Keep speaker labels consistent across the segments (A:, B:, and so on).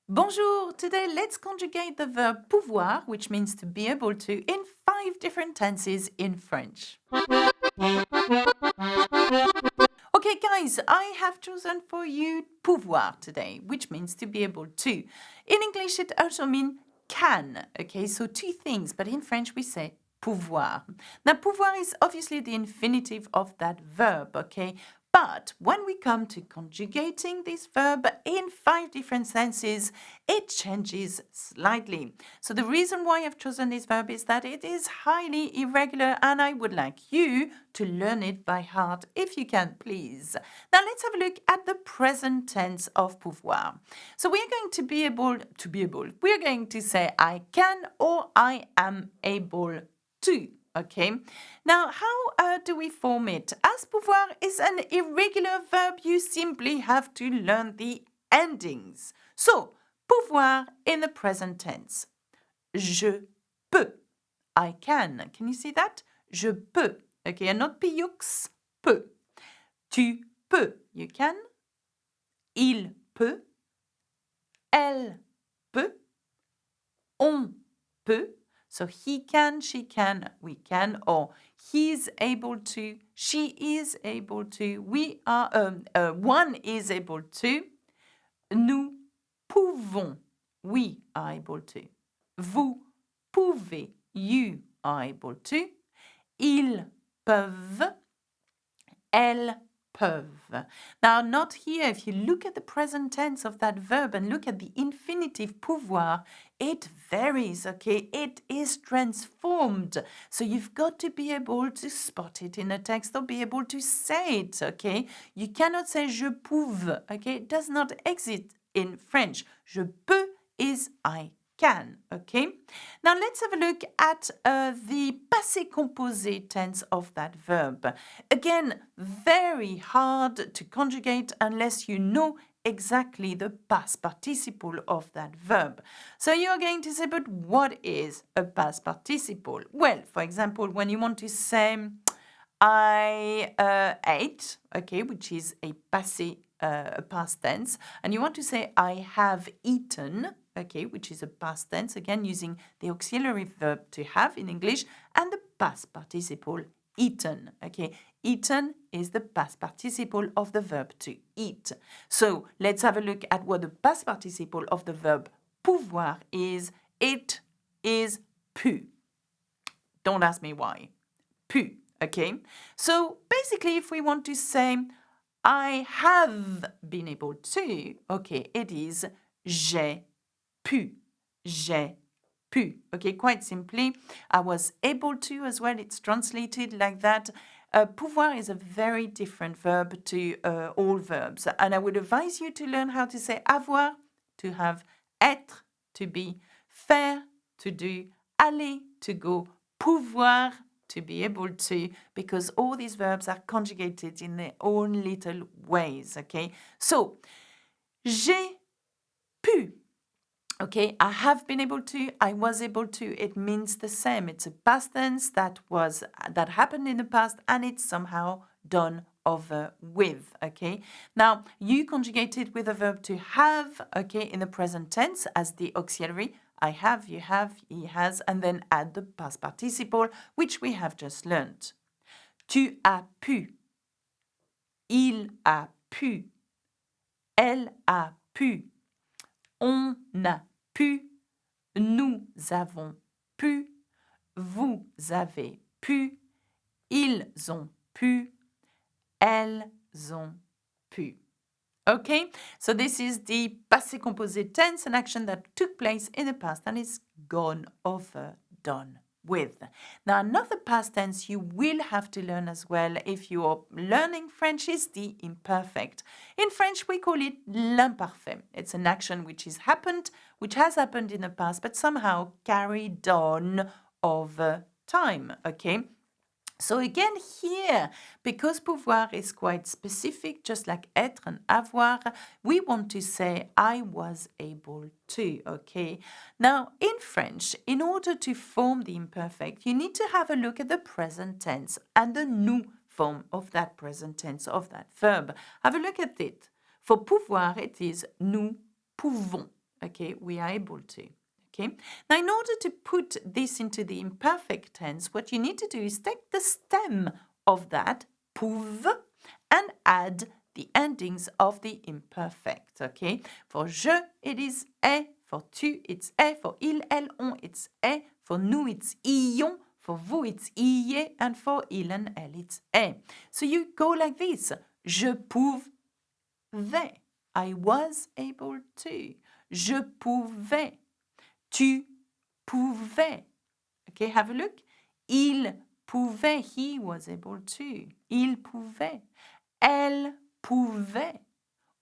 A: Bonjour! Today let's conjugate the verb pouvoir, which means to be able to, in 5 different tenses in French. Okay, guys, I have chosen for you pouvoir today, which means to be able to. In English, it also means can. Okay, so two things, but in French we say pouvoir. Now, pouvoir is obviously the infinitive of that verb, okay? But when we come to conjugating this verb in 5 different senses, it changes slightly. So the reason why I've chosen this verb is that it is highly irregular and I would like you to learn it by heart if you can, please. Now let's have a look at the present tense of pouvoir. So we're going to be able, we're going to say I can or I am able to. Okay, now how do we form it? As pouvoir is an irregular verb, you simply have to learn the endings. So, pouvoir in the present tense. Je peux. I can. Can you see that? Je peux. Okay, and not pioux, peut. Tu peux. You can. Il peut. Elle peut. On peut. So he can, she can, we can, or he's able to, she is able to, we are, one is able to, nous pouvons, we are able to, vous pouvez, you are able to, ils peuvent, elles peuvent. Now, not here. If you look at the present tense of that verb and look at the infinitive pouvoir, it varies, okay? It is transformed. So you've got to be able to spot it in a text or be able to say it, okay? You cannot say je pouve, okay? It does not exist in French. Je peux is I can, okay? Now let's have a look at the passé composé tense of that verb. Again, very hard to conjugate unless you know exactly the past participle of that verb. So you're going to say, but what is a past participle? Well, for example, when you want to say, I ate, okay, which is a passé, a past tense, and you want to say, I have eaten, okay, which is a past tense, again, using the auxiliary verb to have in English, and the past participle, eaten, okay. Eaten is the past participle of the verb to eat. So let's have a look at what the past participle of the verb pouvoir is. It is pu. Don't ask me why. Pu, okay. So basically, if we want to say, I have been able to, okay, it is j'ai pu, j'ai pu. Okay, quite simply, I was able to as well. It's translated like that. Pouvoir is a very different verb to all verbs. And I would advise you to learn how to say avoir, to have, être, to be, faire, to do, aller, to go, pouvoir, to be able to, because all these verbs are conjugated in their own little ways, okay? So, j'ai pu. Okay, I have been able to, I was able to, it means the same. It's a past tense that happened in the past and it's somehow done over with, okay? Now, you conjugate it with a verb to have, okay, in the present tense as the auxiliary. I have, you have, he has, and then add the past participle, which we have just learned. Tu as pu. Il a pu. Elle a pu. On a pu, nous avons pu, vous avez pu, ils ont pu, elles ont pu. Okay, so this is the passé composé tense, an action that took place in the past and is gone over, done with. Now, another past tense you will have to learn as well if you are learning French is the imperfect. In French, we call it l'imparfait. It's an action which has happened in the past, but somehow carried on over time, okay? So again here, because pouvoir is quite specific, just like être and avoir, we want to say I was able to, okay? Now, in French, in order to form the imperfect, you need to have a look at the present tense and the nous form of that present tense of that verb. Have a look at it. For pouvoir, it is nous pouvons. Okay, we are able to. Okay. Now, in order to put this into the imperfect tense, what you need to do is take the stem of that, pouve, and add the endings of the imperfect. Okay. For je, it is est. For tu, it's est. For il, elle, on, it's est. For nous, it's ion. For vous, it's ier. And for il and elle, it's est. So you go like this. Je pouvais. I was able to. Je pouvais. Tu pouvais. Okay, have a look. Il pouvait. He was able to. Il pouvait. Elle pouvait.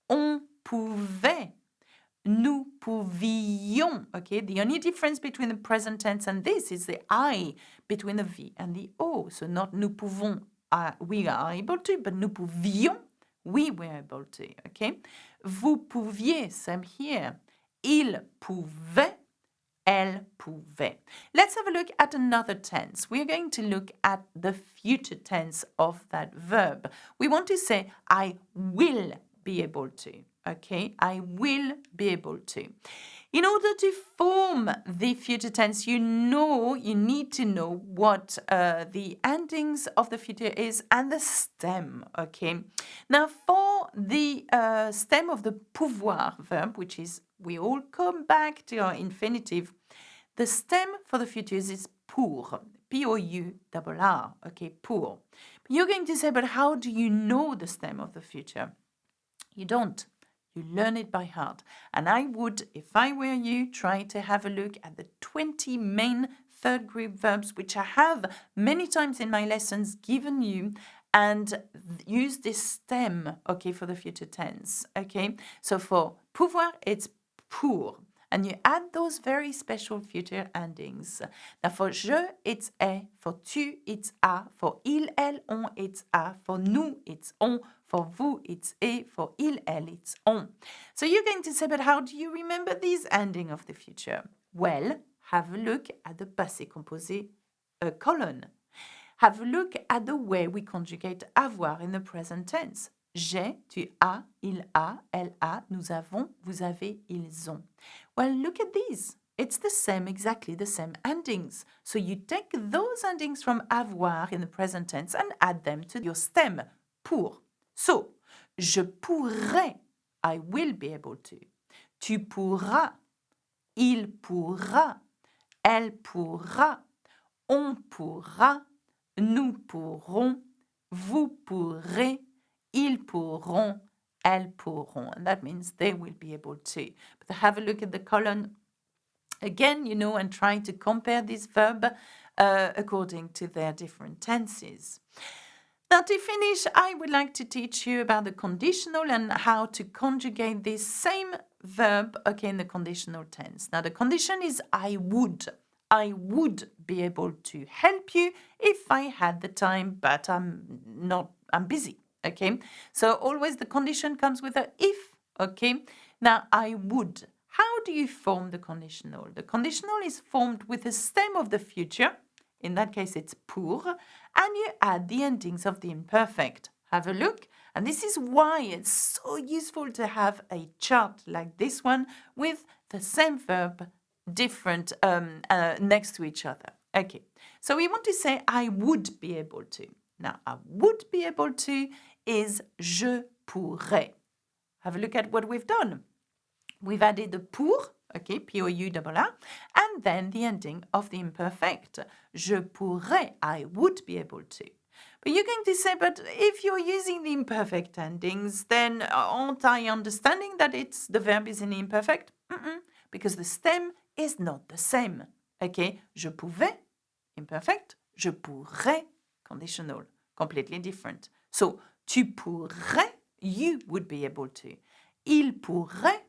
A: On pouvait. Nous pouvions. Okay, the only difference between the present tense and this is the I between the V and the O. So not nous pouvons, we are able to, but nous pouvions, we were able to. Okay, vous pouviez, same here. Il pouvait. Elle pouvait. Let's have a look at another tense. We're going to look at the future tense of that verb. We want to say, I will be able to. Okay, I will be able to. In order to form the future tense, you need to know what the endings of the future is and the stem, okay? Now, for the stem of the pouvoir verb, which is, we all come back to our infinitive, the stem for the future is pour, P-O-U-R-R, okay, pour. You're going to say, but how do you know the stem of the future? You don't. You learn it by heart. And I would, if I were you, try to have a look at the 20 main third group verbs, which I have many times in my lessons given you, and use this stem, okay, for the future tense, okay? So for pouvoir, it's pour. And you add those very special future endings. Now for je, it's est. For tu, it's a. For il, elle, on, it's a. For nous, it's on. For vous, it's et. For il, elle, it's on. So you're going to say, but how do you remember these ending of the future? Well, have a look at the passé composé colon. Have a look at the way we conjugate avoir in the present tense. J'ai, tu as, il a, elle a, nous avons, vous avez, ils ont. Well, look at these. It's the same, exactly the same endings. So you take those endings from avoir in the present tense and add them to your stem, pour. So, je pourrais, I will be able to. Tu pourras, il pourra, elle pourra, on pourra, nous pourrons, vous pourrez, ils pourront, elles pourront. And that means they will be able to. But have a look at the column again, and try to compare this verb according to their different tenses. Now, to finish, I would like to teach you about the conditional and how to conjugate this same verb, okay, in the conditional tense. Now, the condition is I would. I would be able to help you if I had the time, but I'm busy, okay? So always the condition comes with a if, okay? Now, I would. How do you form the conditional? The conditional is formed with the stem of the future. In that case, it's pour, and you add the endings of the imperfect. Have a look. And this is why it's so useful to have a chart like this one with the same verb, different next to each other. Okay, so we want to say I would be able to. Now, I would be able to is je pourrais. Have a look at what we've done. We've added the pour, okay, P-O-U-R-R, and then the ending of the imperfect. Je pourrais, I would be able to. But you're going to say, but if you're using the imperfect endings, then aren't I understanding that the verb is in the imperfect? Because the stem is not the same. Okay, je pouvais, imperfect, je pourrais, conditional, completely different. So, tu pourrais, you would be able to. Il pourrait,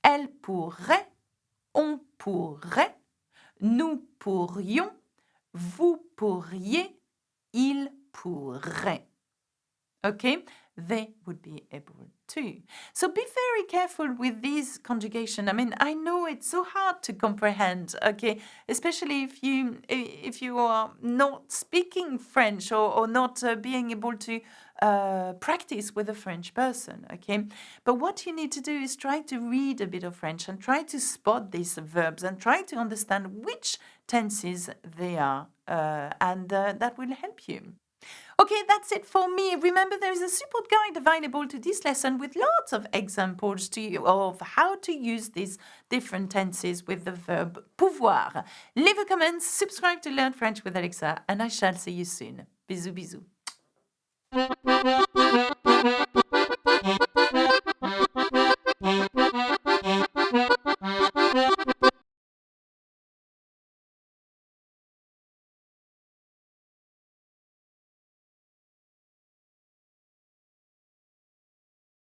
A: elle pourrait, on pourrait, nous pourrions, vous pourriez, il pourrait. Okay, they would be able too. So be very careful with these conjugation. I mean, I know it's so hard to comprehend, okay, especially if you are not speaking French or not being able to practice with a French person, okay? But what you need to do is try to read a bit of French and try to spot these verbs and try to understand which tenses they are, and that will help you. Okay, that's it for me. Remember, there is a support guide available to this lesson with lots of examples of how to use these different tenses with the verb pouvoir. Leave a comment, subscribe to Learn French with Alexa, and I shall see you soon. Bisou, bisou.